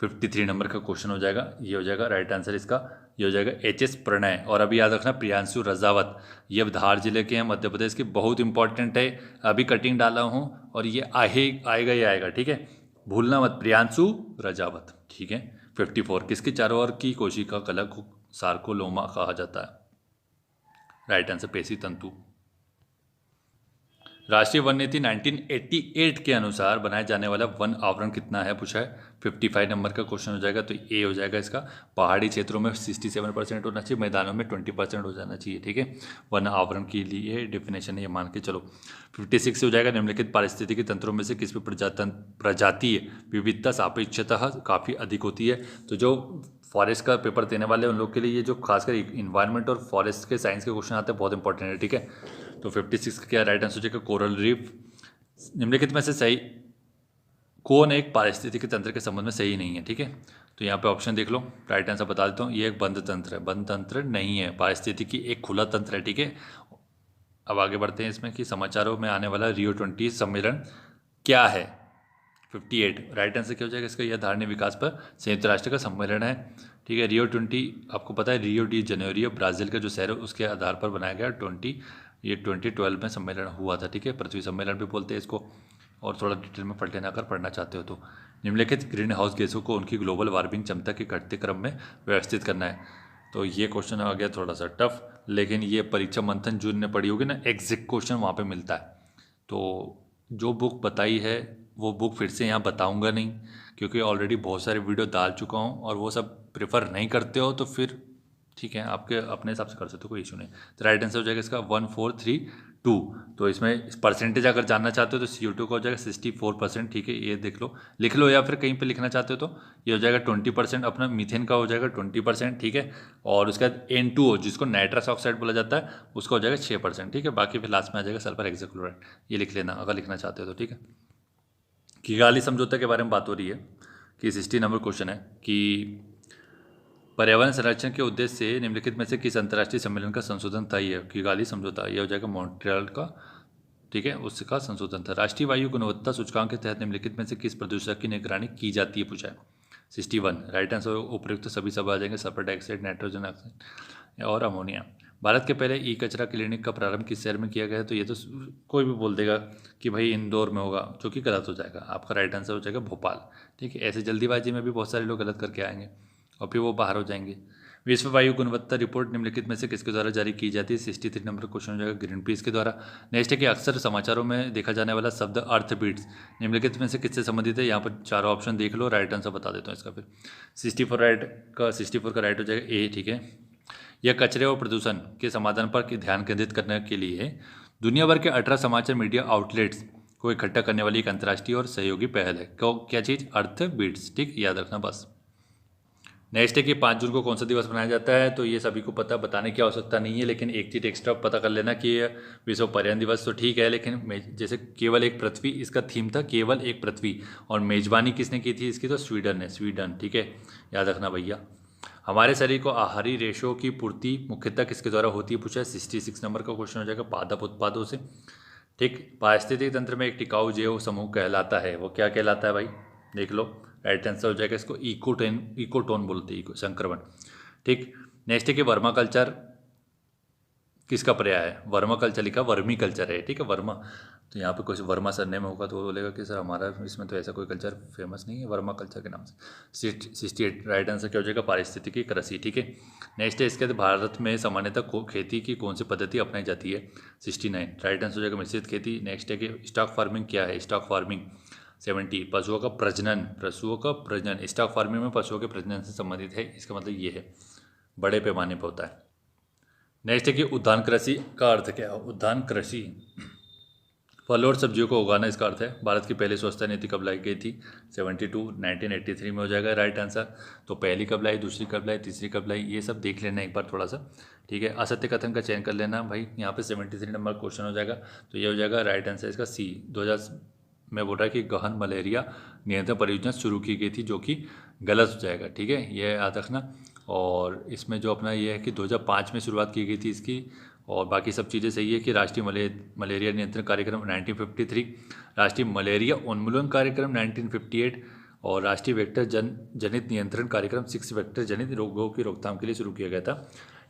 53 नंबर का क्वेश्चन हो जाएगा, ये हो जाएगा राइट आंसर इसका, ये हो जाएगा HS प्रणय। और अभी याद रखना प्रियांशु रजावत, ये धार जिले के हैं, मध्य प्रदेश के, बहुत इंपॉर्टेंट है, अभी कटिंग डाला हूँ और ये आएगा ही आएगा, ठीक है, भूलना मत, प्रियांशु रजावत, ठीक है। 54 किसके चारों ओर की कोशिका कला को सार्कोलोमा कहा जाता है? राइट आंसर पेशी तंतु। राष्ट्रीय वन नीति 1988 के अनुसार बनाए जाने वाला वन आवरण कितना है, पूछा है। 55 नंबर का क्वेश्चन हो जाएगा, तो ए हो जाएगा इसका। पहाड़ी क्षेत्रों में 67% होना चाहिए, मैदानों में 20% हो जाना चाहिए, ठीक है। वन आवरण के लिए डेफिनेशन है, ये मान के चलो। 56 से हो जाएगा, निम्नलिखित पारिस्थितिकी तंत्रों में से किस पे प्रजातीय विविधता सापेक्षतः काफ़ी अधिक होती है? तो जो फॉरेस्ट का पेपर देने वाले उन लोग के लिए ये जो खासकर इन्वायरमेंट और फॉरेस्ट के साइंस के क्वेश्चन आते हैं बहुत इंपॉर्टेंट है, ठीक है। तो 56 का क्या राइट आंसर हो जाएगा? Coral reef. निम्नलिखित में से सही कौन एक पारिस्थितिकी तंत्र के संबंध में सही नहीं है, ठीक है। तो यहाँ पे ऑप्शन देख लो, राइट आंसर बता देता हूँ, ये एक बंद तंत्र है, बंद तंत्र नहीं है, पारिस्थितिकी एक खुला तंत्र है, ठीक है। अब आगे बढ़ते हैं इसमें कि समाचारों में आने वाला Rio 20 सम्मेलन क्या है? 58 राइट आंसर क्या हो जाएगा इसका? यह धारणीय विकास पर संयुक्त राष्ट्र का सम्मेलन है, ठीक है। Rio 20 आपको पता है, रियो डी जनेरियो ब्राज़ील का जो शहर है उसके आधार पर बनाया गया 20, ये 2012 में सम्मेलन हुआ था, ठीक है। पृथ्वी सम्मेलन भी बोलते हैं इसको, और थोड़ा डिटेल में पढ़ लेना अगर पढ़ना चाहते हो तो। निम्नलिखित ग्रीन हाउस गैसों को उनकी ग्लोबल वार्मिंग क्षमता के घटते क्रम में व्यवस्थित करना है। तो ये क्वेश्चन आ गया थोड़ा सा टफ, लेकिन ये परीक्षा मंथन जो ने पढ़ी होगी ना, एग्जैक्ट क्वेश्चन वहाँ पे मिलता है। तो जो बुक बताई है वो बुक फिर से यहाँ बताऊँगा नहीं, क्योंकि ऑलरेडी बहुत सारे वीडियो डाल चुका हूँ और वो सब प्रेफर नहीं करते हो, तो फिर ठीक है आपके अपने हिसाब से कर सकते हो, कोई इशू नहीं। तो राइट आंसर हो जाएगा इसका 1432। तो इसमें परसेंटेज अगर जानना चाहते हो तो CO2 का हो जाएगा 64%, ठीक है, ये देख लो, लिख लो, या फिर कहीं पे लिखना चाहते हो तो ये हो जाएगा 20%, अपना मीथेन का हो जाएगा 20%, ठीक है। और उसके बाद N2O जिसको नाइट्रस ऑक्साइड बोला जाता है उसका हो जाएगा 6%, ठीक है। बाकी फिर लास्ट में आ जाएगा सल्फर हेक्साक्लोराइड, ये लिख लेना अगर लिखना चाहते हो तो, ठीक है। किगाली समझौता के बारे में बात हो रही है कि 60 नंबर क्वेश्चन है कि पर्यावरण संरक्षण के उद्देश्य से निम्नलिखित में से किस अंतर्राष्ट्रीय सम्मेलन का संशोधन था? ये किगाली समझौता, ये हो जाएगा मॉन्ट्रियल का, ठीक है, उसका संशोधन था। राष्ट्रीय वायु गुणवत्ता सूचकांक के तहत निम्नलिखित में से किस प्रदूषक की निगरानी की जाती है, पूछा है। 61 राइट आंसर उपयुक्त सभी सब आ जाएंगे, सल्फर डाइऑक्साइड, नाइट्रोजन ऑक्साइड और अमोनिया। भारत के पहले ई कचरा क्लिनिक का प्रारंभ किस शहर में किया गया है? तो ये तो कोई भी बोल देगा कि भाई इंदौर में होगा, जो कि गलत हो जाएगा। आपका राइट आंसर हो जाएगा भोपाल, ठीक है। ऐसे जल्दीबाजी में भी बहुत सारे लोग गलत करके आएंगे और फिर वो बाहर हो जाएंगे। विश्व वायु गुणवत्ता रिपोर्ट निम्नलिखित में से किसके द्वारा जारी की जाती है? 63 नंबर क्वेश्चन हो जाएगा, ग्रीन पीस के द्वारा। नेक्स्ट है कि अक्सर समाचारों में देखा जाने वाला शब्द अर्थ बीट्स निम्नलिखित में से किससे संबंधित है? यहाँ पर चारों ऑप्शन देख लो, राइट आंसर बता देता हूँ इसका। फिर 64 का राइट हो जाएगा ए, ठीक है। यह कचरे और प्रदूषण के समाधान पर ध्यान केंद्रित करने के लिए दुनिया भर के 18 समाचार मीडिया आउटलेट्स को इकट्ठा करने वाली एक अंतर्राष्ट्रीय और सहयोगी पहल है। क्या चीज़? अर्थ बीट्स, ठीक, याद रखना बस। नेक्स्ट है कि 5 जून को कौन सा दिवस मनाया जाता है, तो ये सभी को पता, बताने की आवश्यकता नहीं है, लेकिन एक चीज़ एक्स्ट्रा पता कर लेना कि ये विश्व पर्यावरण दिवस तो ठीक है, लेकिन जैसे केवल एक पृथ्वी इसका थीम था, केवल एक पृथ्वी, और मेजबानी किसने की थी इसकी, तो स्वीडन ने, स्वीडन, ठीक है, याद रखना भैया। हमारे शरीर को आहारी रेशों की पूर्ति मुख्यतः किसके द्वारा होती है पूछा है, 66 नंबर का क्वेश्चन हो जाएगा, पादप उत्पादों से। ठीक, पारिस्थितिक तंत्र में एक टिकाऊ जैव समूह कहलाता है, वो क्या कहलाता है भाई, देख लो, राइट आंसर हो जाएगा इसको इकोटोन बोलते हैं, संक्रमण। ठीक, नेक्स्ट है कि वर्मा कल्चर किसका पर्याय है, वर्मा कल्चर लिखा, वर्मी कल्चर है, ठीक है, वर्मा, तो यहाँ पे कुछ वर्मा सरनेम होगा तो वो बोलेगा कि सर हमारा इसमें तो ऐसा कोई कल्चर फेमस नहीं है वर्मा कल्चर के नाम से। 68 राइट आंसर क्या हो जाएगा, पारिस्थितिकी कृषि, ठीक है। नेक्स्ट है इसके बाद भारत में सामान्यतः खेती की कौन सी पद्धति अपनाई जाती है, 69 राइट आंसर हो जाएगा मिश्रित खेती। नेक्स्ट है कि स्टॉक फार्मिंग क्या है, स्टॉक फार्मिंग 70 पशुओं का प्रजनन, स्टॉक फार्मिंग में पशुओं के प्रजनन से संबंधित है, इसका मतलब ये है बड़े पैमाने पर होता है। नेक्स्ट है कि उद्यान कृषि का अर्थ क्या है, उद्यान कृषि फल और सब्जियों को उगाना, इसका अर्थ है। भारत की पहली स्वच्छता नीति कब लाई गई थी, 1983 में हो जाएगा राइट आंसर। तो पहली कब लाई, दूसरी कब लाई, तीसरी कब लाई, ये सब देख लेना एक बार थोड़ा सा, ठीक है। असत्य कथन का चयन कर लेना भाई, यहाँ पे 73 नंबर क्वेश्चन हो जाएगा, तो ये हो जाएगा राइट आंसर इसका सी। 2000 में बोल रहा है कि गहन मलेरिया नियंत्रण परियोजना शुरू की गई थी, जो कि गलत हो जाएगा, ठीक है, ये याद रखना। और इसमें जो अपना ये है कि 2005 में शुरुआत की गई थी इसकी, और बाकी सब चीज़ें सही है कि राष्ट्रीय मलेरिया नियंत्रण कार्यक्रम 1953, राष्ट्रीय मलेरिया उन्मूलन कार्यक्रम 1958, और राष्ट्रीय वेक्टर जनित नियंत्रण कार्यक्रम 6 वेक्टर जनित रोगों की रोकथाम के लिए शुरू किया गया था,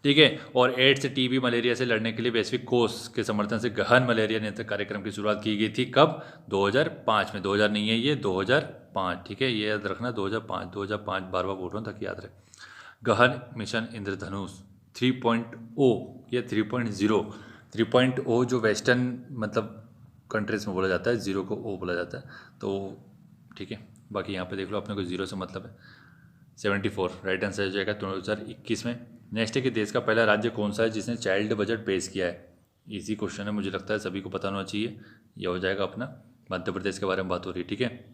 ठीक है। और एड्स, टीबी, मलेरिया से लड़ने के लिए वैश्विक कोष के समर्थन से गहन मलेरिया नियंत्रण कार्यक्रम की शुरुआत की गई थी, कब, 2005 में, 2000 नहीं है ये, 2005, ठीक है, ये याद रखना, 2005 बार बार बोल रहा हूँ ताकि याद रहे। गहन मिशन इंद्रधनुष 3.0 या 3.0, 3.0 जो वेस्टर्न मतलब कंट्रीज में बोला जाता है, जीरो को ओ बोला जाता है, तो ठीक है। बाकी यहाँ पे देख लो, अपने को जीरो से मतलब है। 74 राइट आंसर हो जाएगा 2021 में। नेक्स्ट है कि देश का पहला राज्य कौन सा है जिसने चाइल्ड बजट पेश किया है, इजी क्वेश्चन है, मुझे लगता है सभी को पता होना चाहिए। यह हो जाएगा अपना मध्य प्रदेश के बारे में बात हो रही है, ठीक है।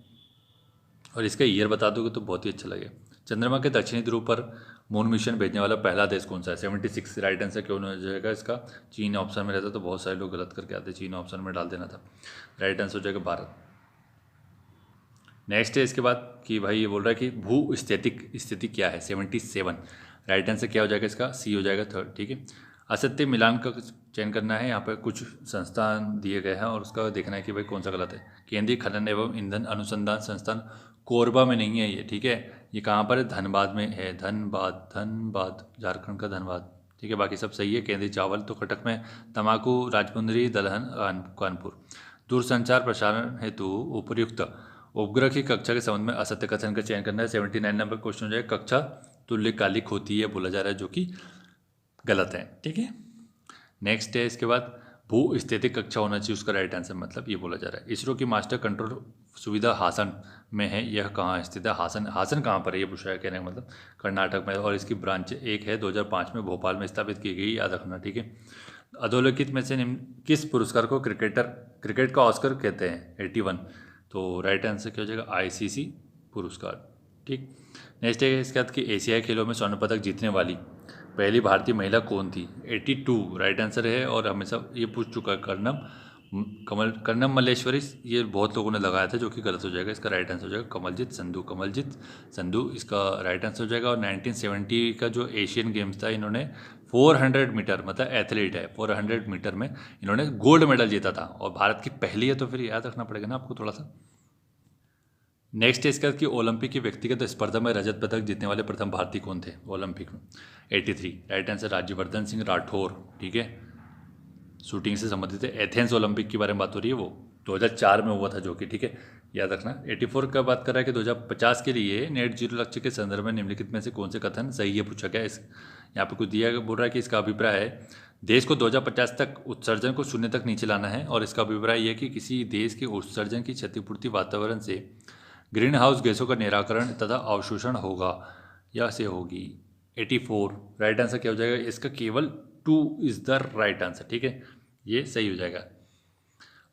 और इसका ईयर बता दोगे तो बहुत ही अच्छा लगेगा। चंद्रमा के दक्षिणी ध्रुव पर मून मिशन भेजने वाला पहला देश कौन सा है, 76 राइट आंसर क्यों हो जाएगा इसका, चीन ऑप्शन में रहता तो बहुत सारे लोग गलत करके आते, चीन ऑप्शन में डाल देना था, राइट आंसर हो जाएगा भारत। नेक्स्ट है इसके बाद कि भाई ये बोल रहा है कि भू स्थिति क्या है, 77 राइट आंसर क्या हो जाएगा इसका, सी हो जाएगा थर्ड, ठीक है। असत्य मिलान का चयन करना है, यहाँ पर कुछ संस्थान दिए गए हैं और उसका देखना है कि भाई कौन सा गलत है। केंद्रीय खनन एवं ईंधन अनुसंधान संस्थान कोरबा में नहीं है ये, ठीक है, ये कहाँ पर है, धनबाद में है, धनबाद झारखंड का धनबाद, ठीक है, बाकी सब सही है। केंद्रीय चावल तो कटक में, तम्बाकू राजमुंदरी दलहन कानपुर। दूरसंचार प्रसारण हेतु उपयुक्त उपग्रह की कक्षा के संबंध में असत्य कथन का चयन करना है, 79 नंबर क्वेश्चन हो जाएगा, कक्षा तुल्यकालिक होती है बोला जा रहा है, जो कि गलत है, ठीक है। नेक्स्ट है इसके बाद भू स्थितिक कक्षा होना चाहिए उसका राइट आंसर, मतलब ये बोला जा रहा है। इसरो की मास्टर कंट्रोल सुविधा हासन में है, यह कहाँ स्थित है, हासन कहाँ पर है ये पूछा है, कहने का मतलब कर्नाटक में, और इसकी ब्रांच एक है 2005 में भोपाल में स्थापित की गई, याद रखना, ठीक है। अधोलिखित में से निम्न किस पुरस्कार को क्रिकेट का ऑस्कर कहते हैं, 81, तो राइट आंसर क्या हो जाएगा, ICC पुरस्कार, ठीक। नेक्स्ट है इसके बाद कि एशियाई खेलों में स्वर्ण पदक जीतने वाली पहली भारतीय महिला कौन थी, 82 राइट आंसर है, और हमेशा ये पूछ चुका है कर्णम मल्लेश्वरी, ये बहुत लोगों ने लगाया था जो कि गलत हो जाएगा, इसका राइट आंसर हो जाएगा कमलजीत संधू इसका राइट आंसर हो जाएगा। और 1970 का जो एशियन गेम्स था, इन्होंने 400 मीटर, मतलब एथलीट है, 400 मीटर में इन्होंने गोल्ड मेडल जीता था, और भारत की पहली है, तो फिर याद रखना पड़ेगा ना आपको थोड़ा सा। नेक्स्ट है इसका कि ओलंपिक की व्यक्तिगत स्पर्धा में रजत पदक जीतने वाले प्रथम भारतीय कौन थे ओलंपिक में, 83 राइट आंसर राज्यवर्धन सिंह राठौर, ठीक है, शूटिंग से संबंधित है। एथेंस ओलंपिक के बारे में बात हो रही है, वो 2004 में हुआ था, जो कि ठीक है, याद रखना। 84 का बात कर रहा है कि 2050 के लिए नेट जीरो लक्ष्य के संदर्भ में निम्नलिखित में से कौन से कथन सही है पूछा गया। इस यहाँ पे कुछ दिया बोल रहा है कि इसका अभिप्राय है देश को 2050 तक उत्सर्जन को शून्य तक नीचे लाना है, और इसका अभिप्राय यह कि किसी देश के उत्सर्जन की क्षतिपूर्ति वातावरण से ग्रीन हाउस गैसों का निराकरण तथा अवशोषण होगा या से होगी। 84 राइट आंसर क्या हो जाएगा इसका, केवल 2 इज द राइट आंसर, ठीक है, ये सही हो जाएगा।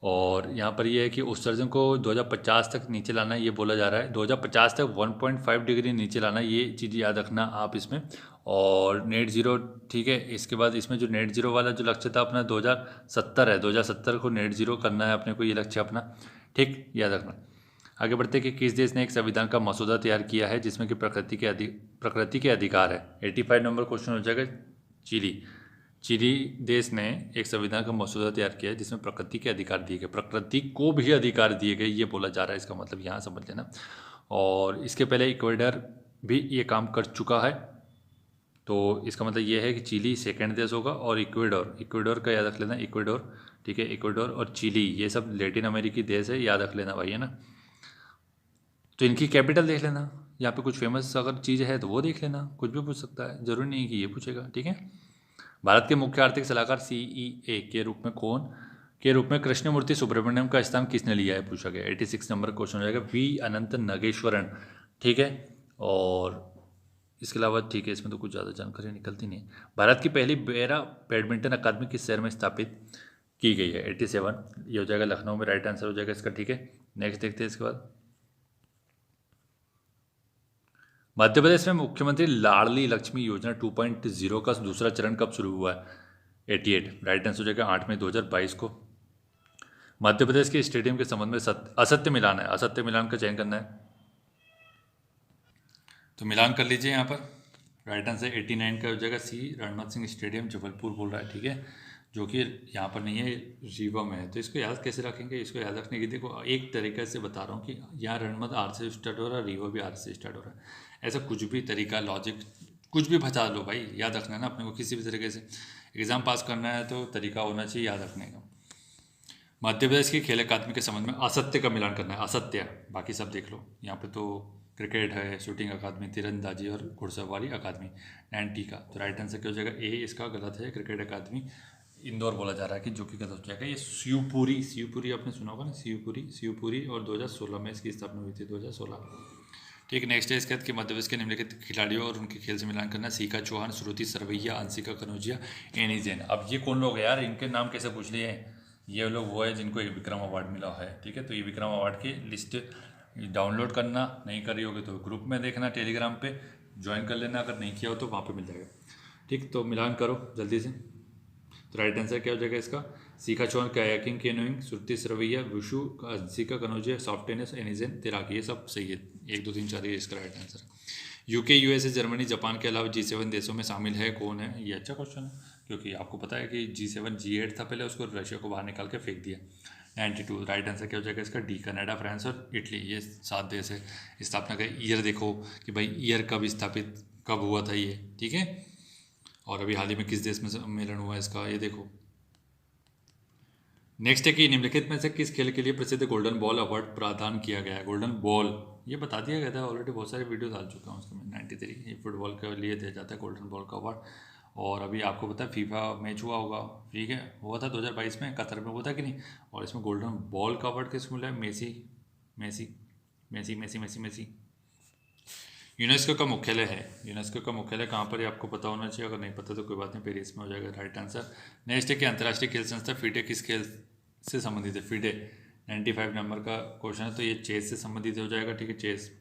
और यहाँ पर ये है कि उत्सर्जन को 2050 तक नीचे लाना, ये बोला जा रहा है 2050 तक 1.5 डिग्री नीचे लाना, ये चीज़ याद रखना आप इसमें। और नेट ज़ीरो, ठीक है। इसके बाद इसमें जो नेट ज़ीरो वाला जो लक्ष्य था अपना 2070 है, 2070 को नेट ज़ीरो करना है अपने को, ये लक्ष्य अपना, ठीक, याद रखना। आगे बढ़ते कि किस देश ने एक संविधान का मसौदा तैयार किया है जिसमें कि प्रकृति के अधिकार है। 85 नंबर क्वेश्चन हो जाएगा। चिली। चिली देश ने एक संविधान का मसौदा तैयार किया है जिसमें प्रकृति के अधिकार दिए गए, प्रकृति को भी अधिकार दिए गए, ये बोला जा रहा है। इसका मतलब यहाँ समझ लेना। और इसके पहले इक्वेडर भी ये काम कर चुका है, तो इसका मतलब ये है कि चिली सेकंड देश होगा। और इक्वेडोर का याद रख लेना, इक्वेडोर, ठीक है। इक्वेडोर और चिली ये सब लैटिन अमेरिकी देश है, याद रख लेना भाई, है ना। तो इनकी कैपिटल देख लेना, यहाँ पे कुछ फेमस अगर चीज़ है तो वो देख लेना, कुछ भी पूछ सकता है, जरूरी नहीं कि ये पूछेगा, ठीक है। भारत के मुख्य आर्थिक सलाहकार CEA के रूप में कृष्णमूर्ति सुब्रमण्यम का स्थान किसने लिया है, पूछा गया। 86 नंबर क्वेश्चन हो जाएगा। V अनंत नागेश्वरन, ठीक है। और इसके अलावा, ठीक है, इसमें तो कुछ ज़्यादा जानकारी निकलती नहीं। भारत की पहली पैरा बैडमिंटन अकादमी किस शहर में स्थापित की गई है। 87 ये हो जाएगा, लखनऊ में राइट आंसर हो जाएगा इसका, ठीक है। नेक्स्ट देखते हैं इसके बाद। मध्य प्रदेश में मुख्यमंत्री लाडली लक्ष्मी योजना 2.0 का दूसरा चरण कब शुरू हुआ है। 88 राइट आंसर हो जाएगा, 8 मई 2022 को। मध्य प्रदेश के स्टेडियम के संबंध में असत्य मिलान है, असत्य मिलान का चयन करना है, तो मिलान कर लीजिए यहाँ पर। राइट आंसर 89 का हो जाएगा C, रणनाथ सिंह स्टेडियम जबलपुर बोल रहा है, ठीक है, जो कि यहाँ पर नहीं है, रीवा में है। तो इसको याद कैसे रखेंगे, इसको याद रखने की देखो एक तरीके से बता रहा हूँ कि यहाँ रणमत R से स्टार्ट हो रहा है, रीवा भी R से स्टार्ट हो रहा है। ऐसा कुछ भी तरीका, लॉजिक कुछ भी बता लो भाई, याद रखना है ना अपने को, किसी भी तरीके से एग्ज़ाम पास करना है तो तरीका होना चाहिए याद रखने का। मध्य प्रदेश की खेल अकादमी के संबंध में असत्य का मिलान करना है, असत्य, बाकी सब देख लो। यहाँ पे तो क्रिकेट है, शूटिंग अकादमी, तीरंदाजी और घुड़सवारी अकादमी 90 का, तो राइट आंसर क्या हो जाएगा A, इसका गलत है। क्रिकेट अकादमी इंदौर बोला जा रहा है कि जो कि गलत हो जाएगा। ये शिवपुरी आपने सुना होगा ना, शिवपुरी और 2016 में इसकी स्थापना हुई थी, 2016, ठीक। नेक्स्ट है इसके बाद कि मध्य प्रदेश के निम्नलिखित खिलाड़ियों और उनके खेल से मिलान करना। सीखा चौहान, श्रुति सरवैया, अंशिका कनौजिया, एनी जैन। अब ये कौन लोग है यार, इनके नाम कैसे पूछ लिए हैं। ये लोग वो है जिनको ये विक्रम अवार्ड मिला है, ठीक है। तो ये विक्रम अवार्ड की लिस्ट डाउनलोड करना, नहीं कर रही होगी तो ग्रुप में देखना, टेलीग्राम पे ज्वाइन कर लेना, अगर नहीं किया हो तो वहाँ पे मिल जाएगा, ठीक। तो मिलान करो जल्दी से। तो राइट आंसर क्या हो जाएगा इसका, सीखा चौहान कायाकिंग, कैनोइंग, श्रुति सरवैया, विशु, अंशिका कनौजिया, सॉफ्ट टेनिस, एनिजन, तैराकी, ये सब सही है। 1 2 3 4 ये इसका राइट आंसर है। UK, USA, जर्मनी, जापान के अलावा G7 देशों में शामिल है कौन है। ये अच्छा क्वेश्चन है, क्योंकि आपको पता है कि G7 G8 था पहले, उसको रशिया को बाहर निकाल के फेंक दिया। 92 राइट आंसर क्या हो जाएगा इसका D, कनाडा, फ्रांस और इटली, ये 7 देश है। स्थापना का ईयर देखो कि भाई ईयर कब स्थापित कब हुआ था ये, ठीक है। और अभी हाल ही में किस देश में सम्मेलन हुआ है इसका, ये देखो। नेक्स्ट है कि निम्नलिखित में से किस खेल के लिए प्रसिद्ध गोल्डन बॉल अवार्ड प्रदान किया गया है। गोल्डन बॉल ये बता दिया गया था ऑलरेडी, बहुत सारे वीडियो डाल चुका हूँ उसके में। 93 ये फुटबॉल के लिए दिया जाता है गोल्डन बॉल का अवार्ड। और अभी आपको पता है फीफा मैच हुआ होगा, ठीक है, हुआ था 2022 में, कतर में हुआ था कि नहीं। और इसमें गोल्डन बॉल का अवार्ड किसको मिला है, मेसी। यूनेस्को का मुख्यालय है, यूनेस्को का मुख्यालय कहाँ पर है आपको पता होना चाहिए, अगर नहीं पता तो कोई बात नहीं, पेरिस में हो जाएगा राइट आंसर। नेक्स्ट है कि अंतर्राष्ट्रीय खेल संस्था FIDE किस खेल से संबंधित है। FIDE 95 नंबर का क्वेश्चन है, तो ये चेस से संबंधित हो जाएगा, ठीक है। चेस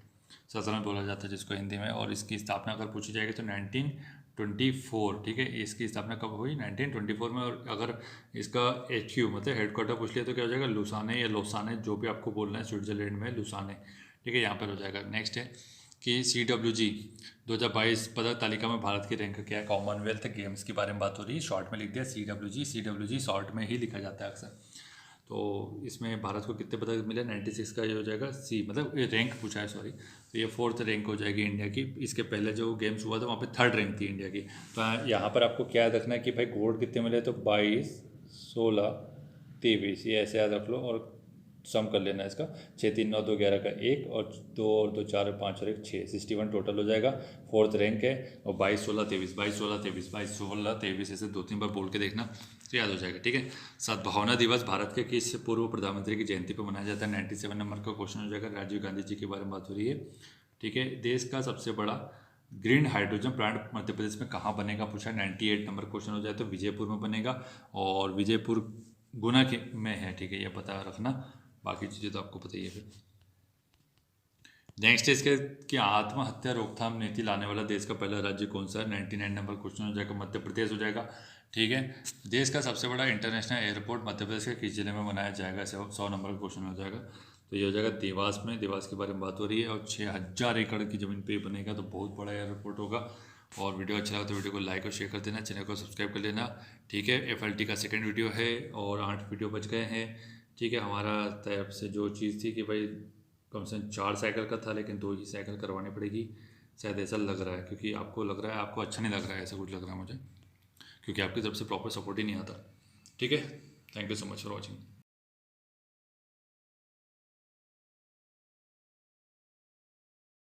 शतरंज बोला जाता है जिसको हिंदी में। और इसकी स्थापना अगर पूछी जाएगी तो 1924, ठीक है। इसकी स्थापना कब हुई, 1924 में। और अगर इसका HQ मतलब हेडक्वार्टर पूछ लिया तो क्या हो जाएगा, लुसाने या लोसाने, जो भी आपको बोलना है, स्विट्जरलैंड में लुसाने, ठीक है, यहाँ पर हो जाएगा। नेक्स्ट है कि CWG 2022 पदक तालिका में भारत की रैंक क्या है। कॉमनवेल्थ गेम्स के बारे में बात हो रही है, शॉर्ट में लिख दिया CWG शॉर्ट में ही लिखा जाता है अक्सर। तो इसमें भारत को कितने पदक मिले, 96 का ये हो जाएगा C, मतलब ये रैंक पूछा है, सॉरी। तो ये 4th रैंक हो जाएगी इंडिया की। इसके पहले जो गेम्स हुआ था वहाँ पे 3rd रैंक थी इंडिया की। तो यहाँ पर आपको क्या याद रखना है कि भाई गोल्ड कितने मिले, तो 22, 16, 23, ये ऐसे याद रख लो। और सम कर लेना इसका, 6 3 9 2 11 का 1 और 2 और 2 4 5 और 1 6, 61 टोटल हो जाएगा। 4th रैंक है। और 22 16 23 22 16 23 22 16 23 ऐसे 2-3 बार बोल के देखना तो याद हो जाएगा, ठीक है। सद्भावना दिवस भारत के किस पूर्व प्रधानमंत्री की जयंती पर मनाया जाता है। 97 नंबर का क्वेश्चन हो जाएगा। राजीव गांधी जी के बारे में बात हो रही है, ठीक है। देश का सबसे बड़ा green hydrogen plant Madhya Pradesh में कहाँ बनेगा पूछा। 98 नंबर क्वेश्चन हो जाए तो विजयपुर में बनेगा। और विजयपुर गुना के में है, ठीक है, ये पता रखना। बाकी चीज़ें तो आपको पता ही है फिर। नेक्स्ट है इसके कि आत्महत्या रोकथाम नीति लाने वाला देश का पहला राज्य कौन सा है। 99 नंबर क्वेश्चन हो जाएगा, मध्य प्रदेश हो जाएगा, ठीक है। देश का सबसे बड़ा इंटरनेशनल एयरपोर्ट मध्य प्रदेश के किस जिले में बनाया जाएगा, 100 नंबर का क्वेश्चन हो जाएगा। तो ये हो जाएगा देवास में, देवास के बारे में बात हो रही है। और 6000 एकड़ की ज़मीन पे बनेगा, तो बहुत बड़ा एयरपोर्ट होगा। और वीडियो अच्छा लगा तो वीडियो को लाइक और शेयर कर देना, चैनल को सब्सक्राइब कर लेना, ठीक है। FLT का सेकंड वीडियो है और 8 वीडियो बच गए हैं, ठीक है। हमारा तरफ से जो चीज़ थी कि भाई कम से कम 4 साइकिल का था, लेकिन 2 ही साइकिल करवानी पड़ेगी, शायद ऐसा लग रहा है। क्योंकि आपको लग रहा है, आपको अच्छा नहीं लग रहा है, ऐसा कुछ लग रहा है मुझे, क्योंकि आपकी तरफ से प्रॉपर सपोर्ट ही नहीं आता, ठीक है। Thank you so much for watching.